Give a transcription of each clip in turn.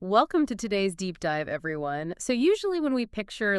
Welcome to today's deep dive, everyone. So usually when we picture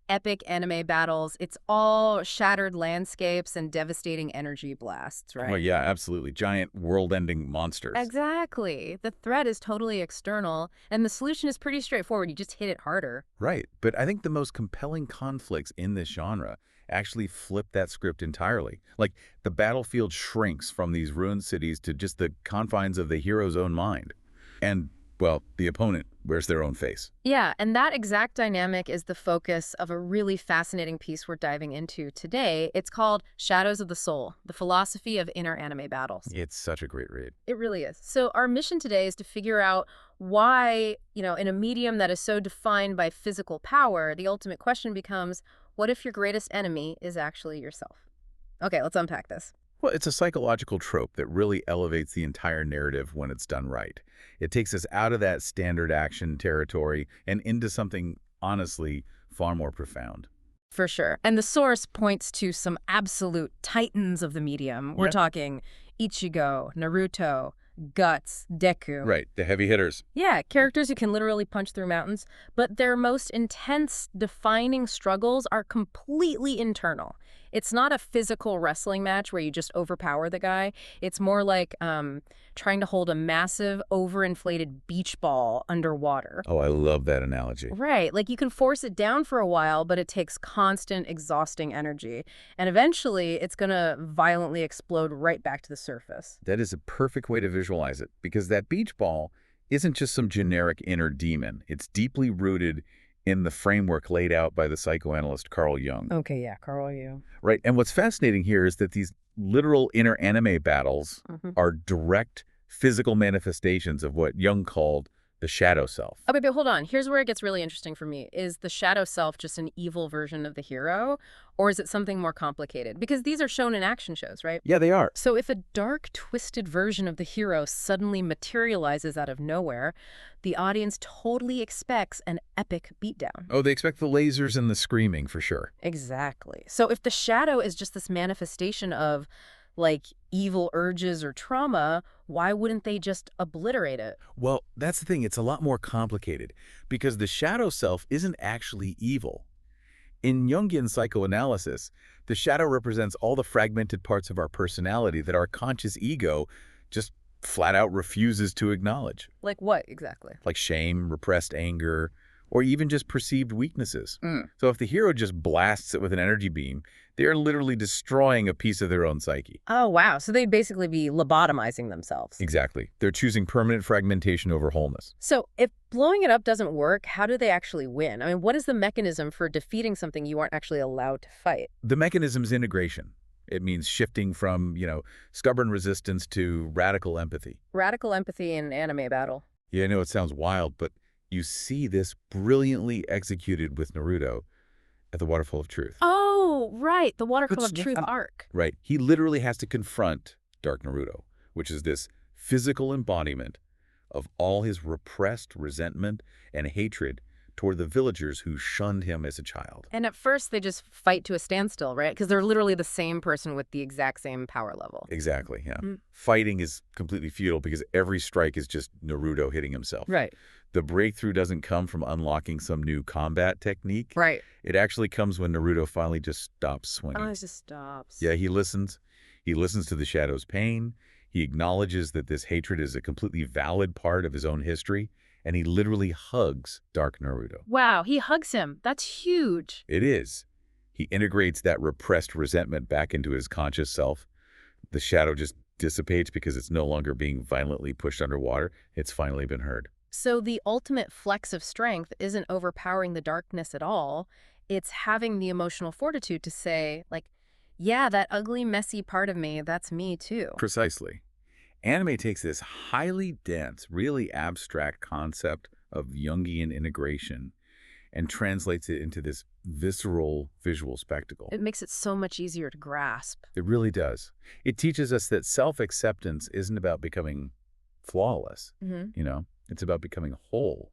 epic anime battles, it's all shattered landscapes and devastating energy blasts, Oh, right? yeah, absolutely. Giant world-ending monsters. Exactly. The threat is totally external, and the solution is pretty straightforward. You just hit it harder. Right. But I think the most compelling conflicts in this genre actually flip that script entirely. Like, the battlefield shrinks from these ruined cities to just the confines of the hero's own mind. And, well, the opponent wears their own face. Yeah, and that exact dynamic is the focus of a really fascinating piece we're diving into today. It's called Shadows of the Soul, the philosophy of inner anime battles. It's such a great read. It really is. So our mission today is to figure out why, in a medium that is so defined by physical power, the ultimate question becomes, what if your greatest enemy is actually yourself? Okay, let's unpack this. Well, it's a psychological trope that really elevates the entire narrative when it's done right. It takes us out of that standard action territory and into something, honestly, far more profound. For sure. And the source points to some absolute titans of the medium. We're Yeah. talking Ichigo, Naruto, Guts, Deku. Right, the heavy hitters. Yeah, characters who can literally punch through mountains, but their most intense, defining struggles are completely internal. It's not a physical wrestling match where you just overpower the guy. It's more like trying to hold a massive, overinflated beach ball underwater. Oh, I love that analogy. Right, like you can force it down for a while, but it takes constant, exhausting energy. And eventually, it's going to violently explode right back to the surface. That is a perfect way to visualize it, because that beach ball isn't just some generic inner demon. It's deeply rooted in the framework laid out by the psychoanalyst Carl Jung. Okay, yeah, Carl Jung. Right, and what's fascinating here is that these literal inner anime battles are direct physical manifestations of what Jung called the shadow self. Okay, but hold on. Here's where it gets really interesting for me. Is the shadow self just an evil version of the hero, or is it something more complicated? Because these are shown in action shows, right? Yeah, they are. So if a dark, twisted version of the hero suddenly materializes out of nowhere, the audience totally expects an epic beatdown. Oh, they expect the lasers and the screaming for sure. Exactly. So if the shadow is just this manifestation of, evil urges or trauma, why wouldn't they just obliterate it? Well, that's the thing. It's a lot more complicated because the shadow self isn't actually evil. In Jungian psychoanalysis, the shadow represents all the fragmented parts of our personality that our conscious ego just flat out refuses to acknowledge, Like what exactly? like shame, repressed anger, or even just perceived weaknesses. So if the hero just blasts it with an energy beam, they are literally destroying a piece of their own psyche. Oh, wow. So they'd basically be lobotomizing themselves. Exactly. They're choosing permanent fragmentation over wholeness. So if blowing it up doesn't work, how do they actually win? I mean, what is the mechanism for defeating something you aren't actually allowed to fight? The mechanism is integration. It means shifting from, stubborn resistance to radical empathy. Radical empathy in anime battle. Yeah, I know it sounds wild, but you see this brilliantly executed with Naruto at the Waterfall of Truth. Oh, right. The Waterfall of But- Truth arc. Right. He literally has to confront Dark Naruto, which is this physical embodiment of all his repressed resentment and hatred toward the villagers who shunned him as a child. And at first, they just fight to a standstill, right? Because they're literally the same person with the exact same power level. Exactly, yeah. Mm. Fighting is completely futile because every strike is just Naruto hitting himself. Right. The breakthrough doesn't come from unlocking some new combat technique. Right. It actually comes when Naruto finally just stops swinging. Oh, it just stops. Yeah, he listens. He listens to the shadow's pain. He acknowledges that this hatred is a completely valid part of his own history, and he literally hugs Dark Naruto. Wow, he hugs him. That's huge. It is. He integrates that repressed resentment back into his conscious self. The shadow just dissipates because it's no longer being violently pushed underwater. It's finally been heard. So the ultimate flex of strength isn't overpowering the darkness at all. It's having the emotional fortitude to say, yeah, that ugly, messy part of me, that's me too. Precisely. Anime takes this highly dense, really abstract concept of Jungian integration and translates it into this visceral visual spectacle. It makes it so much easier to grasp. It really does. It teaches us that self-acceptance isn't about becoming flawless, It's about becoming whole,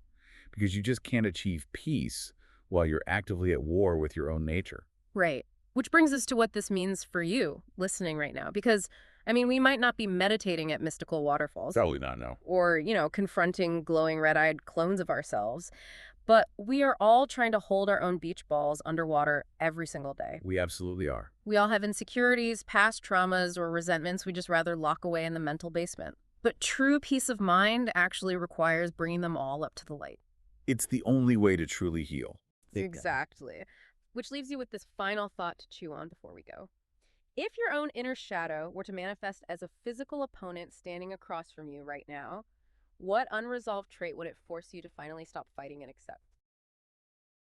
because you just can't achieve peace while you're actively at war with your own nature. Right. Which brings us to what this means for you listening right now. Because I mean, we might not be meditating at mystical waterfalls Probably not, no. or, confronting glowing red-eyed clones of ourselves, but we are all trying to hold our own beach balls underwater every single day. We absolutely are. We all have insecurities, past traumas, or resentments we just rather lock away in the mental basement. But true peace of mind actually requires bringing them all up to the light. It's the only way to truly heal. Exactly. Which leaves you with this final thought to chew on before we go. If your own inner shadow were to manifest as a physical opponent standing across from you right now, what unresolved trait would it force you to finally stop fighting and accept?